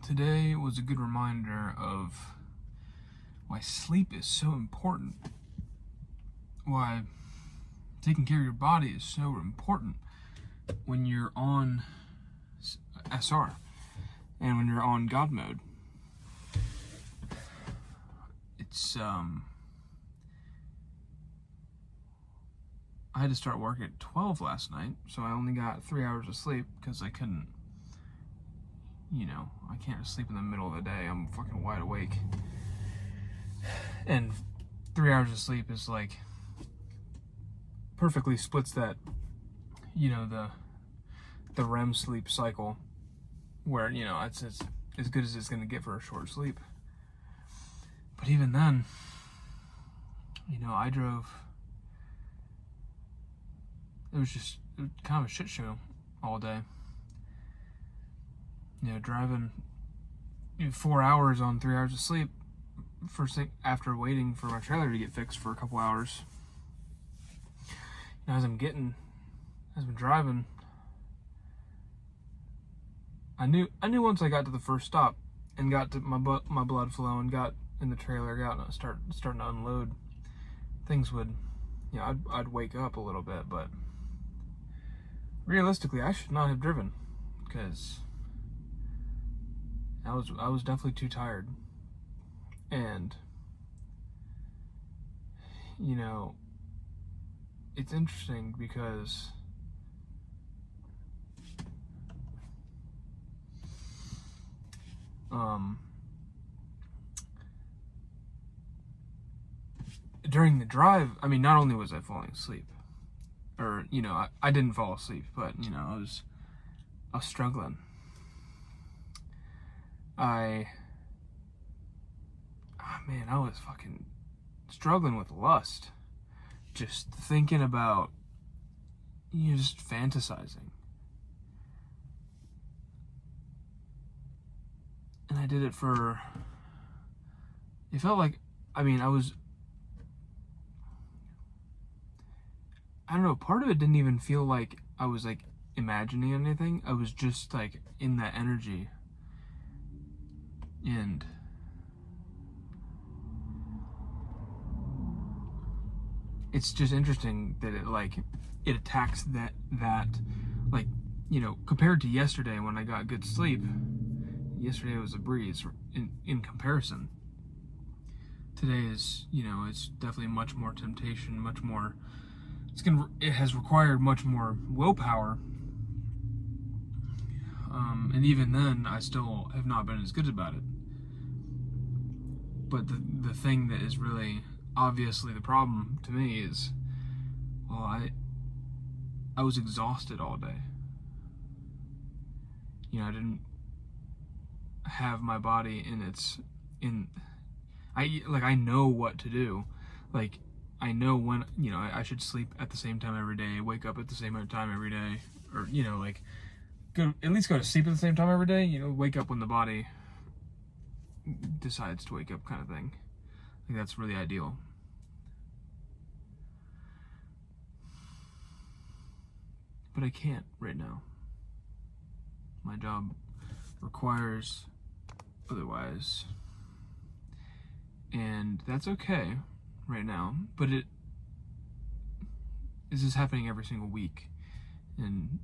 Today was a good reminder of why sleep is so important, why taking care of your body is so important when you're on SR and when you're on God mode. It's I had to start work at 12 last night, so I only got 3 hours of sleep because I couldn't, I can't sleep in the middle of the day. I'm fucking wide awake. And 3 hours of sleep is like perfectly splits that, the REM sleep cycle where, it's as good as it's going to get for a short sleep. But even then, I drove. It was kind of a shit show all day. Driving 4 hours on 3 hours of sleep first thing after waiting for my trailer to get fixed for a couple hours. As I'm driving, I knew once I got to the first stop and got to my blood flow and got in the trailer, starting to unload, things would, I'd wake up a little bit, but realistically, I should not have driven because I was definitely too tired. And it's interesting because during the drive, not only was I falling asleep, or I didn't fall asleep, but I was struggling. I was fucking struggling with lust, just thinking about, just fantasizing. And I did it it felt like, I don't know, part of it didn't even feel like I was like imagining anything. I was just like in that energy. And it's just interesting that it attacks that compared to yesterday when I got good sleep. Yesterday was a breeze in comparison. Today is, it's definitely much more temptation, much more. It has required much more willpower. And even then, I still have not been as good about it. But the thing that is really obviously the problem to me is, I was exhausted all day. I didn't have my body I know what to do. I know when, I should sleep at the same time every day, wake up at the same time every day, or, at least go to sleep at the same time every day, wake up when the body decides to wake up, kind of thing. That's really ideal. But I can't right now. My job requires otherwise. And that's okay right now, but this is happening every single week in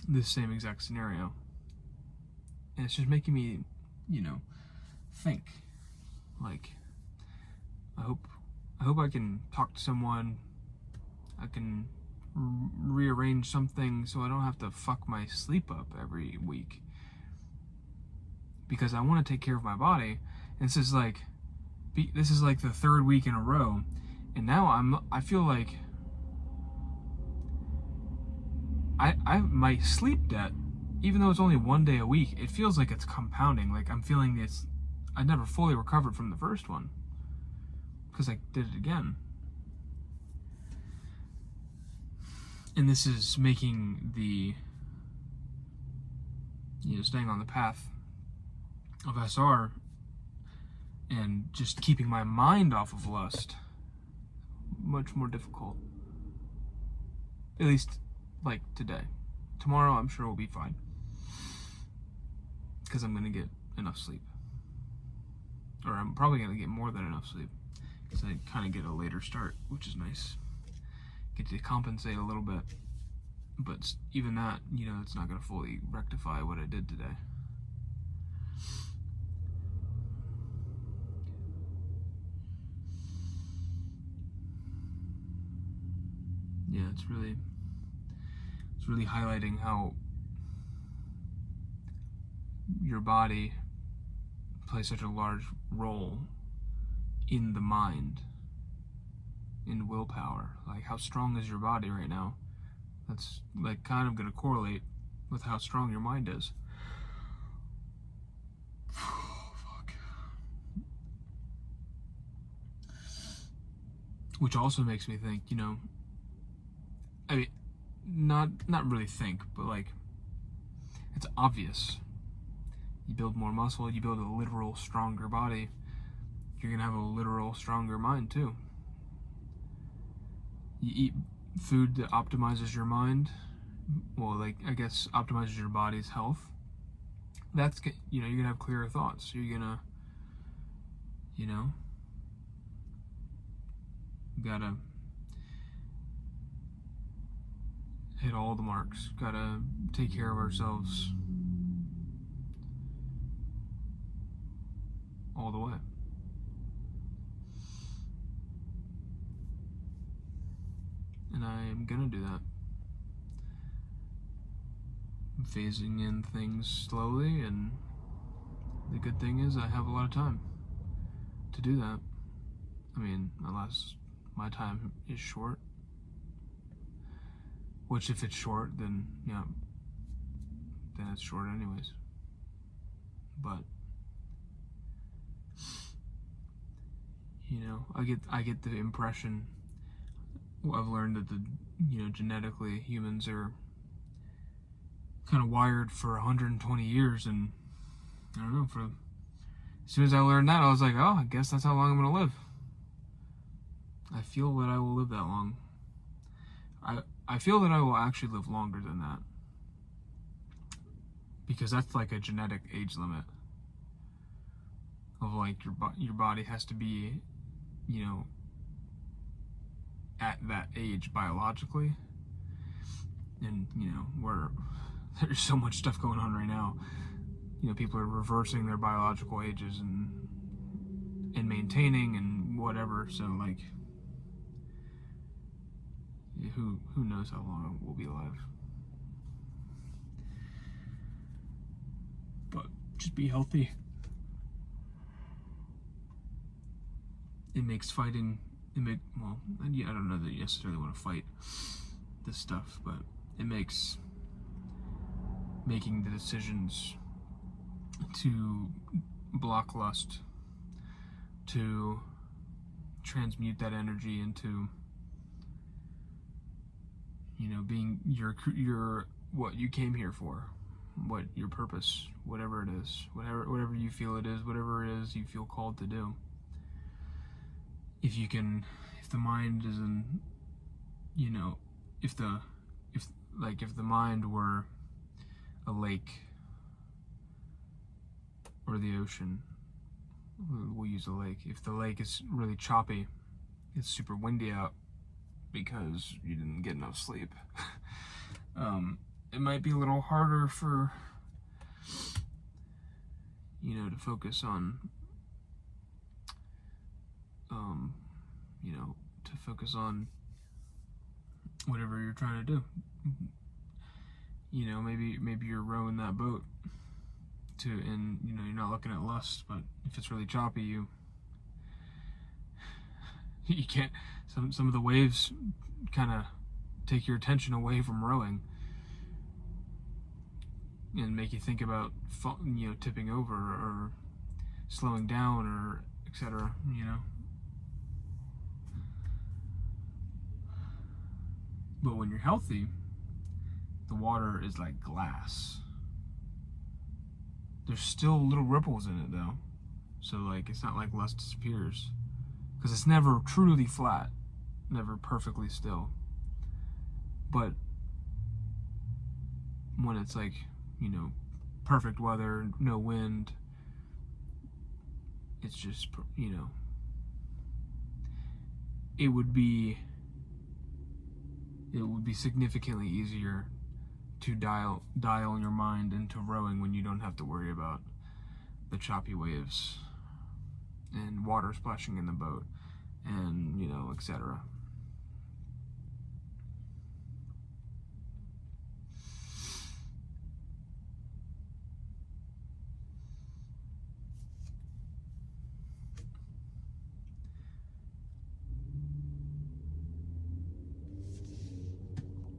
this same exact scenario. And it's just making me, think. I hope I can talk to someone. I can rearrange something so I don't have to fuck my sleep up every week. Because I want to take care of my body. And this is like the third week in a row, and now I feel like my sleep debt, even though it's only 1 day a week, it feels like it's compounding. Like I'm feeling I never fully recovered from the first one because I did it again. And this is making the staying on the path of SR and just keeping my mind off of lust much more difficult. At least today. Tomorrow I'm sure we'll be fine. because I'm going to get enough sleep. Or I'm probably going to get more than enough sleep, because I kind of get a later start, which is nice. Get to compensate a little bit. But even that, it's not going to fully rectify what I did today. Yeah, it's really highlighting how your body plays such a large role in the mind, in willpower. Like, how strong is your body right now? That's like kind of going to correlate with how strong your mind is. Fuck. Which also makes me think, I mean, not really think, but like, it's obvious. You build more muscle, you build a literal stronger body, you're gonna have a literal stronger mind too. You eat food that optimizes your mind, well, like, I guess optimizes your body's health. That's, you're gonna have clearer thoughts. You're gonna, gotta hit all the marks. Gotta take care of ourselves all the way. And I'm gonna do that. I'm phasing in things slowly, and the good thing is I have a lot of time to do that. I mean, unless my time is short. Which, if it's short, then then it's short anyways. But I get the impression, I've learned that genetically humans are kind of wired for 120 years, and I don't know, as soon as I learned that, I was like, oh, I guess that's how long I'm gonna live. I feel that I will live that long. I feel that I will actually live longer than that, because that's like a genetic age limit of like your body has to be, at that age biologically, and where there's so much stuff going on right now. People are reversing their biological ages and maintaining and whatever. So like, who knows how long we'll be alive. But just be healthy. It makes fighting, I don't know that you necessarily want to fight this stuff, but it makes making the decisions to block lust, to transmute that energy into, being your what you came here for, what your purpose, whatever it is, whatever you feel it is, whatever it is you feel called to do. If the mind is in, if the mind were a lake or the ocean, we'll use a lake. If the lake is really choppy, it's super windy out because you didn't get enough sleep, it might be a little harder for, to focus on, whatever you're trying to do. Maybe you're rowing that boat and you're not looking at lust, but if it's really choppy, you can't, some of the waves kind of take your attention away from rowing and make you think about tipping over or slowing down or etc. But when you're healthy, the water is like glass. There's still little ripples in it though, so like it's not like lust disappears, because it's never truly flat, never perfectly still. But when it's like perfect weather, no wind, it's just, you know, it would be significantly easier to dial in your mind into rowing when you don't have to worry about the choppy waves and water splashing in the boat and, you know, etc.